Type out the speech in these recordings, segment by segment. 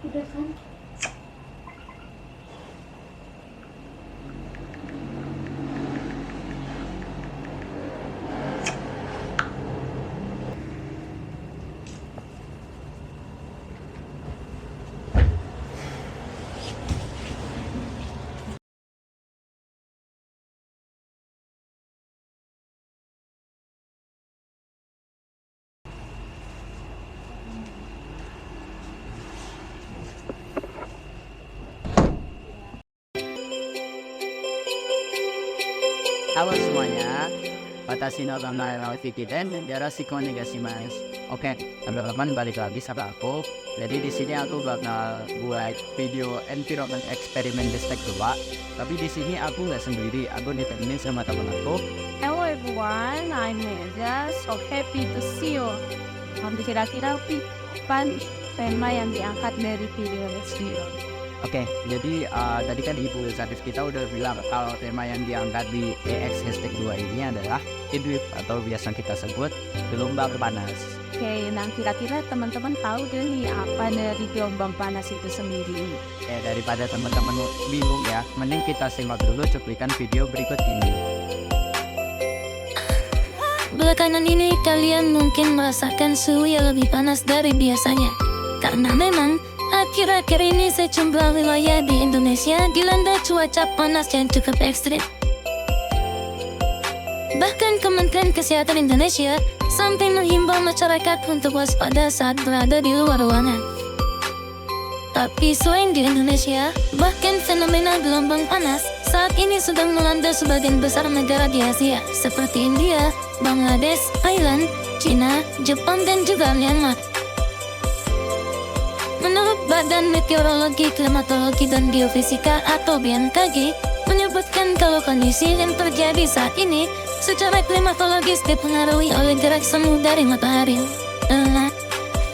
Udah kan? Halo semuanya, watashi no gamai wa Fikiden, yoroshiku onegaishimasu. Oke, teman-teman balik lagi sama aku. Jadi di sini aku bakal buat video environment eksperimen Destek 2. Tapi di sini aku nggak sendiri, aku ditemenin sama teman aku. Hello everyone, I'm Meza. So happy to see you. Kira-kira tema yang diangkat dari video Leslie. Oke, jadi tadi kan Ibu Sarif kita udah bilang kalau tema yang diangkat di EX Hashtag 2 ini adalah heatwave atau biasa kita sebut gelombang panas. Oke, nah kira-kira teman-teman tahu deh nih apa dari gelombang panas itu sendiri? Daripada teman-teman bingung ya, mending kita simak dulu cuplikan video berikut ini. Belakangan ini kalian mungkin merasakan suhu yang lebih panas dari biasanya. Karena memang akhir-akhir ini sejumlah wilayah di Indonesia dilanda cuaca panas yang cukup ekstrim. Bahkan Kementerian Kesehatan Indonesia sampai menghimbau masyarakat untuk waspada saat berada di luar ruangan. Tapi selain di Indonesia, bahkan fenomena gelombang panas saat ini sedang melanda sebagian besar negara di Asia seperti India, Bangladesh, Thailand, China, Jepang, dan juga Myanmar. Menurut Badan Meteorologi, Klimatologi, dan Geofisika atau BMKG menyebutkan kalau kondisi yang terjadi saat ini secara klimatologis dipengaruhi oleh gerak semu dari matahari.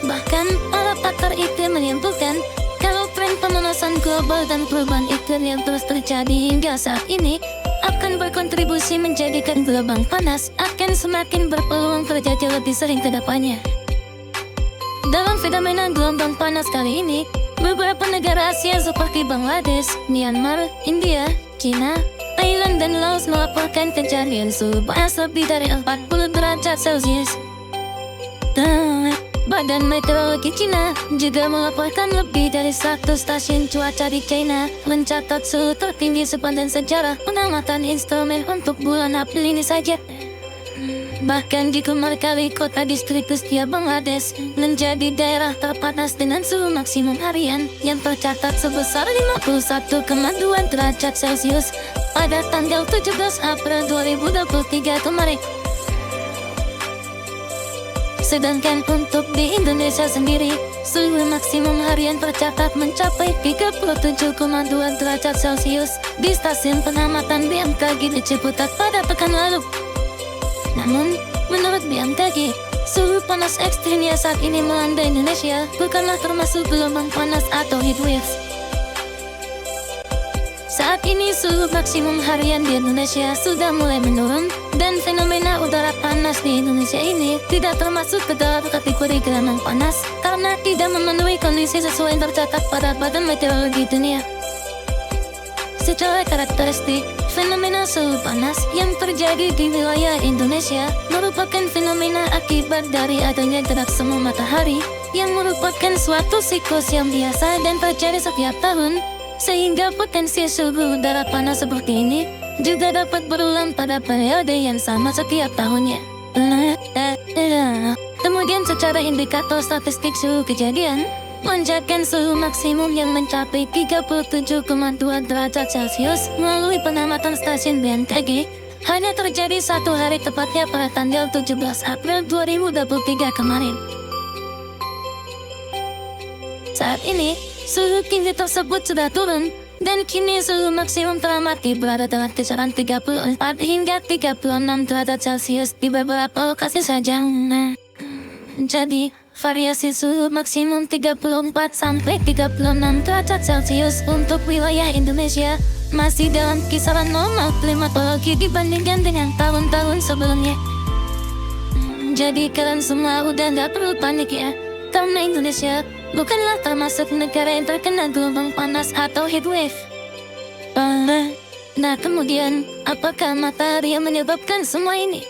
Bahkan para pakar iklim menyimpulkan kalau tren pemanasan global dan perubahan iklim yang terus terjadi hingga saat ini akan berkontribusi menjadikan gelombang panas akan semakin berpeluang terjadi lebih sering ke depannya. Dalam fenomena gelombang panas kali ini, beberapa negara Asia seperti Bangladesh, Myanmar, India, China, Thailand, dan Laos melaporkan kejadian suhu panas lebih dari 40 derajat Celcius. Badan Meteorologi China juga melaporkan lebih dari 100 stasiun cuaca di China mencatat suhu tertinggi sepanjang sejarah pengamatan instrumen untuk bulan April ini saja. Bahkan di Kumarkali, kota distrik Kustia, Bangladesh, menjadi daerah terpanas dengan suhu maksimum harian yang tercatat sebesar 51,2 derajat Celcius pada tanggal 17 April 2023 kemarin. Sedangkan untuk di Indonesia sendiri, suhu maksimum harian tercatat mencapai 37,2 derajat Celcius di stasiun pengamatan BMKG di Ciputat pada pekan lalu. Namun, menurut BMKG, suhu panas ekstrimnya saat ini melanda Indonesia bukanlah termasuk gelombang panas atau heatwave. Saat ini suhu maksimum harian di Indonesia sudah mulai menurun dan fenomena udara panas di Indonesia ini tidak termasuk ke dalam kategori gelombang panas karena tidak memenuhi kondisi sesuai yang tercatat pada Badan Meteorologi Dunia. Secara karakteristik, fenomena suhu panas yang terjadi di wilayah Indonesia merupakan fenomena akibat dari adanya gerak semu matahari yang merupakan suatu siklus yang biasa dan terjadi setiap tahun, sehingga potensi suhu udara panas seperti ini juga dapat berulang pada periode yang sama setiap tahunnya. Kemudian secara indikator statistik suhu kejadian, lonjakan suhu maksimum yang mencapai 37,2 derajat Celcius melalui pengamatan stasiun BMKG hanya terjadi satu hari tepatnya pada tanggal 17 April 2023 kemarin. Saat ini, suhu tinggi tersebut sudah turun dan kini suhu maksimum teramati berada dalam kisaran 34 hingga 36 derajat Celcius di beberapa lokasi saja. Jadi, variasi suhu maksimum 34 sampai 36 derajat Celcius untuk wilayah Indonesia masih dalam kisaran normal klimatologi dibandingkan dengan tahun-tahun sebelumnya. Jadi kalian semua udah nggak perlu panik ya, karena Indonesia bukanlah termasuk negara yang terkena gelombang panas atau heatwave. Nah kemudian, apakah matahari yang menyebabkan semua ini?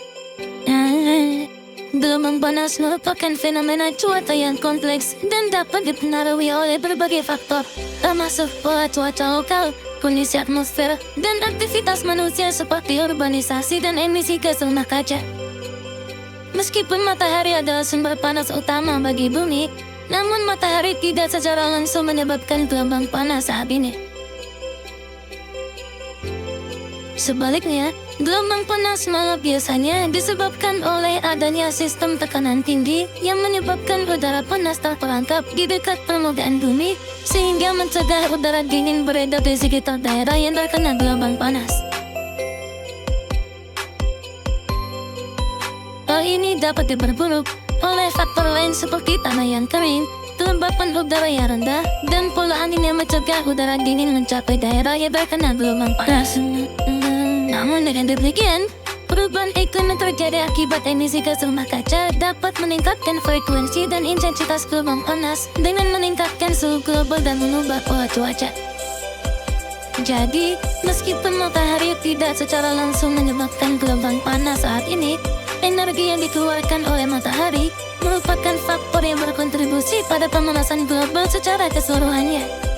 Gelombang panas merupakan fenomena cuaca yang kompleks dan dapat dipengaruhi oleh berbagai faktor, termasuk pola cuaca lokal, kondisi atmosfer, dan aktivitas manusia seperti urbanisasi dan emisi gas rumah kaca. Meskipun matahari adalah sumber panas utama bagi bumi, namun matahari tidak secara langsung menyebabkan gelombang panas saat ini. Sebaliknya, gelombang panas malah biasanya disebabkan oleh adanya sistem tekanan tinggi yang menyebabkan udara panas terperangkap di dekat permukaan bumi, sehingga mencegah udara dingin beredar di sekitar daerah yang terkena gelombang panas. Hal ini dapat diperburuk oleh faktor lain seperti tanah yang kering, kelembapan udara yang rendah, dan pola angin yang mencegah udara dingin mencapai daerah yang terkena gelombang panas. Namun dengan demikian, perubahan iklim yang terjadi akibat emisi gas rumah kaca dapat meningkatkan frekuensi dan intensitas gelombang panas dengan meningkatkan suhu global dan mengubah pola cuaca. Jadi, meskipun matahari tidak secara langsung menyebabkan gelombang panas saat ini, energi yang dikeluarkan oleh matahari merupakan faktor yang berkontribusi pada pemanasan global secara keseluruhannya.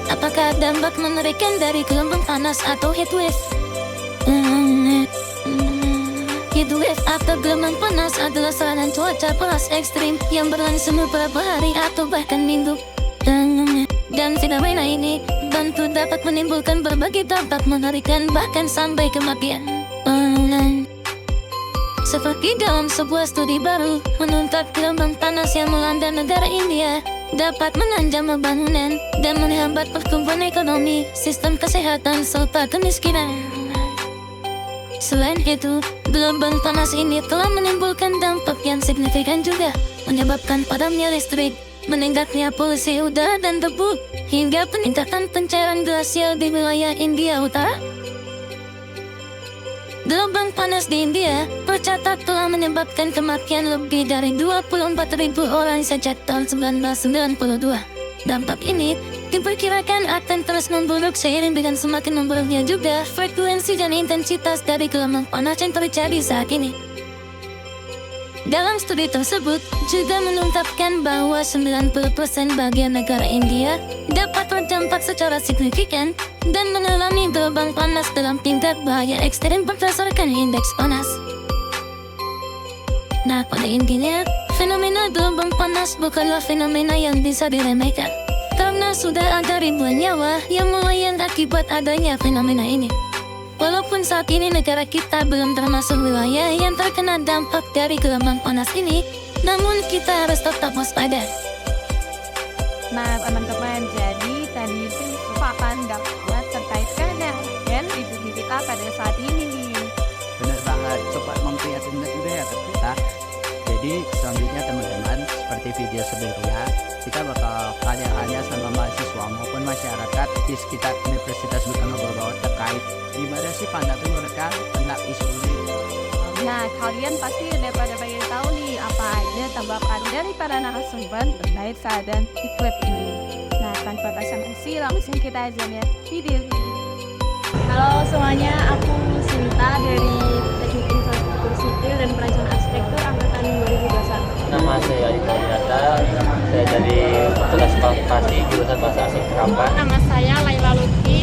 Apakah dampak mengerikan dari gelombang panas atau heatwave? Heatwave atau gelombang panas adalah serangan cuaca panas ekstrim yang berlangsung beberapa hari atau bahkan minggu. Dan fenomena ini tentu dapat menimbulkan berbagai dampak mengerikan bahkan sampai kematian. Seperti dalam sebuah studi baru menunjukkan gelombang panas yang melanda negara India dapat menanjam bangunan dan menghambat pertumbuhan ekonomi, sistem kesehatan, serta kemiskinan. Selain itu, gelombang panas ini telah menimbulkan dampak yang signifikan juga, menyebabkan padamnya listrik, meningkatnya polusi udara dan debu, hingga peningkatan pencairan glasial di wilayah India Utara. Gelombang panas di India tercatat telah menyebabkan kematian lebih dari 24.000 orang sejak tahun 1992. Dampak ini diperkirakan akan terus memburuk seiring dengan semakin memburuknya juga frekuensi dan intensitas dari gelombang panas yang terjadi saat ini. Dalam studi tersebut juga mengungkapkan bahwa 90% bagian negara India dapat terdampak secara signifikan dan mengalami gelombang panas dalam tingkat bahaya ekstrem berdasarkan indeks panas. Nah, pada intinya, fenomena gelombang panas bukanlah fenomena yang bisa diremehkan, karena sudah ada ribuan nyawa yang melayang akibat adanya fenomena ini. Walaupun saat ini negara kita belum termasuk wilayah yang terkena dampak dari gelombang panas ini, namun kita harus tetap waspada. Nah teman-teman, jadi tadi itu merupakan dampak terkait keadaan di bumi kita pada saat ini nih. Benar banget, coba memprihatinkan juga ya ke kita. Jadi selanjutnya teman-teman, seperti video sebelumnya, kita bakal tanya-tanya sama mahasiswa maupun masyarakat di sekitar Universitas Diponegoro terkait gimana sih pandangan mereka tentang isu ini. Nah, kalian pasti udah pada pengen tahu nih apa aja tanggapan dari para narasumber terkait keadaan heatwave ini. Nah, tanpa basa-basi langsung kita aja lihat video ini. Halo semuanya, aku Sinta dari Teknik Infrastruktur Sipil dan Perancangan Arsitektur Angkatan 2021. Nama saya Iqbal Yata, saya dari Fakultas Komunikasi jurusan Bahasa Asing Kerampan. Nama saya Laila Lutfi,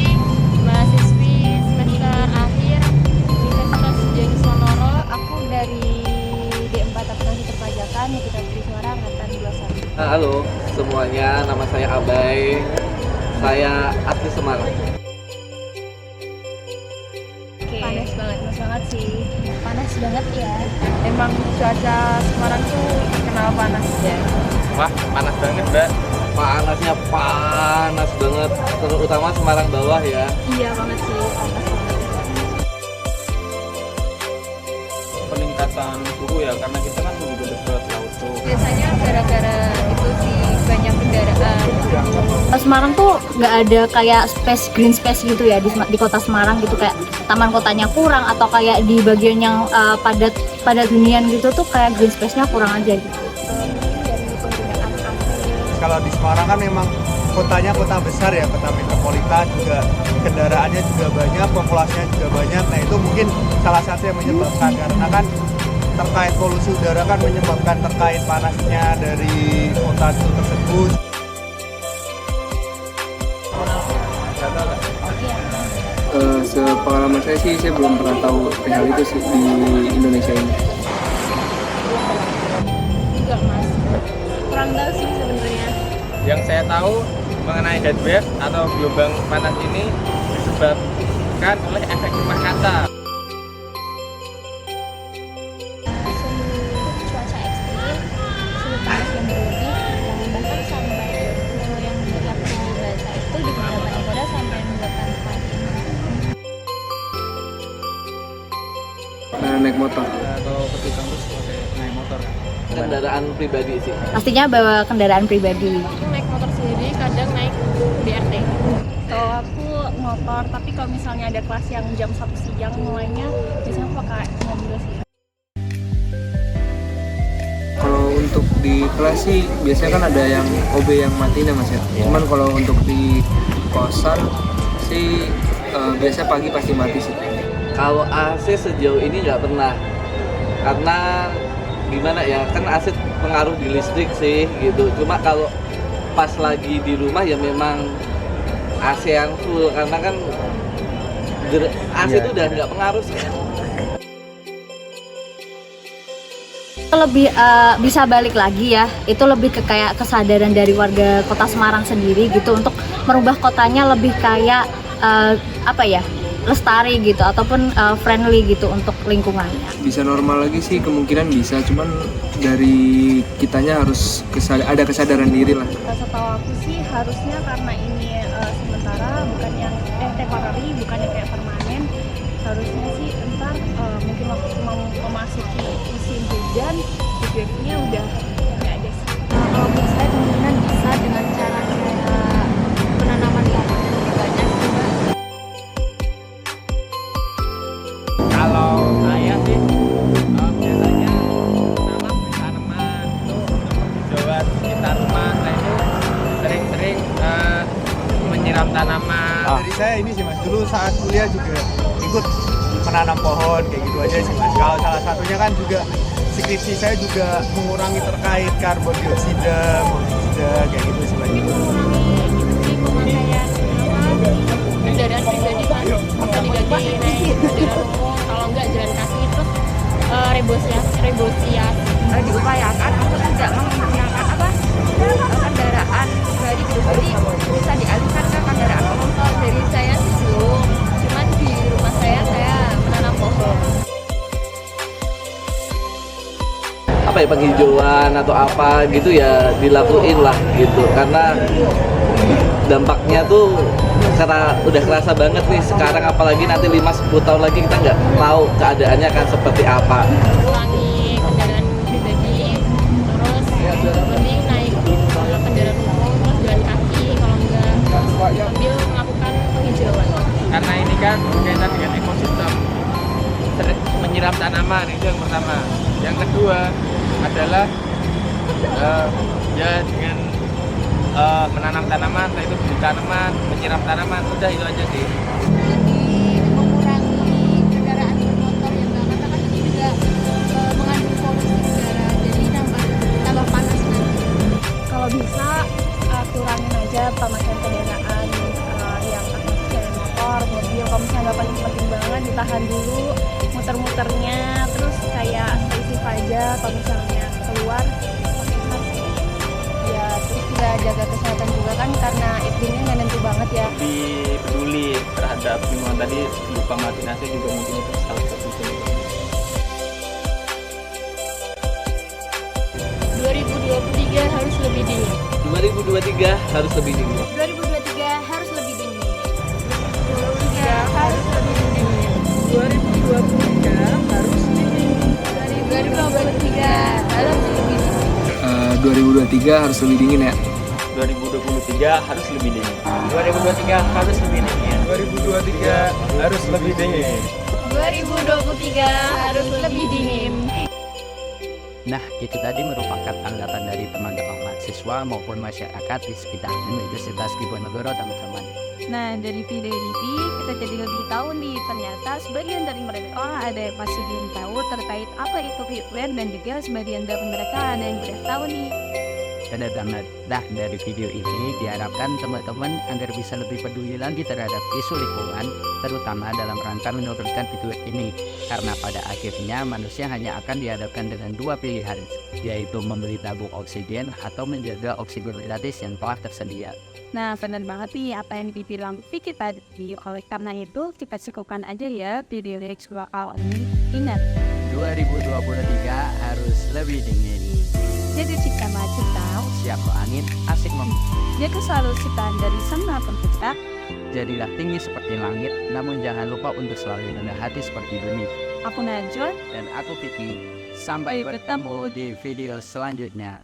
mahasiswi semester akhir Universitas Diponegoro. Aku dari D4 Akuntansi Perpajakan yang kita beri suara Angkatan 21. Halo semuanya, nama saya Abai, saya asli Semarang. Panas banget sih. Panas banget ya. Emang cuaca Semarang tuh terkenal panas ya. Wah, panas banget, Mbak. Panasnya panas banget, terutama Semarang bawah ya. Iya banget sih, panas banget. Peningkatan suhu ya, karena kita kan lebih dekat laut tuh. Biasanya gara-gara itu sih banyak kendaraan. Semarang tuh nggak ada kayak green space gitu ya di kota Semarang gitu, kayak taman kotanya kurang atau kayak di bagian yang padat hunian gitu tuh kayak green space-nya kurang aja gitu. Kalau di Semarang kan memang kotanya kota besar ya, kota metropolitan, juga kendaraannya juga banyak, populasinya juga banyak. Nah itu mungkin salah satu yang menyebabkan, karena kan terkait polusi udara kan menyebabkan terkait panasnya dari kota itu tersebut. Sepengalaman saya sih, saya belum pernah tahu hal itu sih di Indonesia ini. Enggak mas, kurang tahu sih sebenarnya. Yang saya tahu mengenai heatwave atau gelombang panas ini disebabkan oleh efek rumah kaca. Cuaca ekstrim, suhu panas yang berlebih, dan bahkan sampai yang berlaku baca itu di beberapa negara sampai menyebabkan kematian. Naik motor. Atau pergi kampus pakai naik motor. Kendaraan pribadi sih. Pastinya bawa kendaraan pribadi. Naik motor sendiri, kadang naik BRT. Kalau aku motor, tapi kalau misalnya ada kelas yang jam 1 siang mulainya, biasanya aku pakai mobil sih. Kalau untuk di kelas sih biasanya kan ada yang OB yang matiin ya mas ya. Cuman kalau untuk di kosan sih biasa pagi pasti mati sih. Kalau AC sejauh ini nggak pernah, karena gimana ya, kan AC pengaruh di listrik sih gitu. Cuma kalau pas lagi di rumah ya memang AC yang full, karena kan AC itu udah nggak pengaruh sih. Lebih bisa balik lagi ya, itu lebih ke kayak kesadaran dari warga kota Semarang sendiri gitu untuk merubah kotanya lebih kayak apa ya, lestari gitu ataupun friendly gitu untuk lingkungannya. Bisa normal lagi sih kemungkinan bisa, cuman dari kitanya harus ada kesadaran diri lah. Setahu aku sih harusnya karena ini sementara, bukan yang temporary, bukan yang kayak permanen. Harusnya sih entar mungkin waktu mau memasuki musim hujan, heatwave-nya udah nggak ada sih. Kalau menurut saya kemungkinan bisa dengan cara kayak penanaman pohon yang lebih banyak juga. Kalau saya sih biasanya nanam tanaman itu hijauan sekitar rumah. Nah itu sering-sering menyiram tanaman. Dari saya ini sih mas, dulu saat kuliah juga ikut menanam pohon kayak gitu aja sih mas. Kalau salah satunya kan juga skripsi saya juga mengurangi terkait karbon dioksida, kayak gitu sih mas. Kendaraan pribadi kan bisa diganti naik kendaraan umum, kalau enggak jalan kaki. Terus rebosias diupayakan untuk tidak menggunakan kendaraan pribadi gitu, jadi bisa dialihkan ke kendaraan umum. Kalau dari saya sih belum, cuman di rumah saya menanam pohon. Apa ya, penghijauan atau apa gitu ya dilakuin lah gitu, karena dampaknya tuh karena udah kerasa banget nih sekarang, apalagi nanti 5-10 tahun lagi kita nggak tahu keadaannya akan seperti apa. Kurangi kendaraan pribadi, terus mending naik kendaraan umum, terus jalan kaki, kalau enggak sambil melakukan penghijauan. Karena ini kan berkaitan dengan ekosistem, menyiram tanaman itu yang pertama. Yang kedua adalah ya dengan menanam tanaman, entah itu beli tanaman, menyiram tanaman, udah itu aja sih. Jadi mengurangi kendaraan bermotor yang karena kan itu juga mengandung polusi udara, jadi tambah panas nanti. Kalau bisa kurangin aja pemakaian kendaraan yang pakai motor, mobil. Kalau misalnya nggak penting-penting banget, ditahan dulu muter-muternya, terus kayak stay safe aja. Kalau misalnya keluar pakai masker ya, terus juga jaga kesehatan juga kan, karena iklimnya nggak nentu banget ya. Lebih peduli terhadap lingkungan tadi, lupa mati nasi juga mungkin itu salah satu penyebab. 2023 harus lebih dingin. 2023 harus lebih dingin. 2023 harus lebih dingin. 2023 harus lebih dingin. 2023 harus dingin. 2023 harus lebih dingin. 2023 harus lebih dingin ya. 2023 harus lebih dingin. 2023 harus lebih dingin. 2023 harus lebih dingin. 2023 harus lebih dingin. Nah, itu tadi merupakan tanggapan dari teman-teman mahasiswa maupun masyarakat di sekitar Universitas Diponegoro, teman-teman. Nah, dari video ini kita jadi lebih tahu nih, ternyata sebagian dari mereka ada yang masih belum tahu terkait apa itu heatwave, dan juga sebagian dari mereka ada yang sudah tahu nih. Benar banget. Nah, dari video ini diharapkan teman-teman agar bisa lebih peduli lagi terhadap isu lingkungan, terutama dalam rangka menurunkan heatwave ini. Karena pada akhirnya manusia hanya akan dihadapkan dengan dua pilihan, yaitu membeli tabung oksigen atau menjaga oksigen gratis yang telah tersedia. Nah, benar banget nih apa yang dibilang Vicky tadi. Oleh karena itu, kita cukupkan aja ya video Rex kali ini. Ingat, 2023 harus lebih dingin. jadi jika maju tahu, Siap angin, asik jaga selalu ciptaan dari Sang Maha Pencipta. Jadilah tinggi seperti langit, namun jangan lupa untuk selalu rendah hati seperti bumi. Aku Najwa. Dan aku Vicky. Sampai bertemu di video selanjutnya.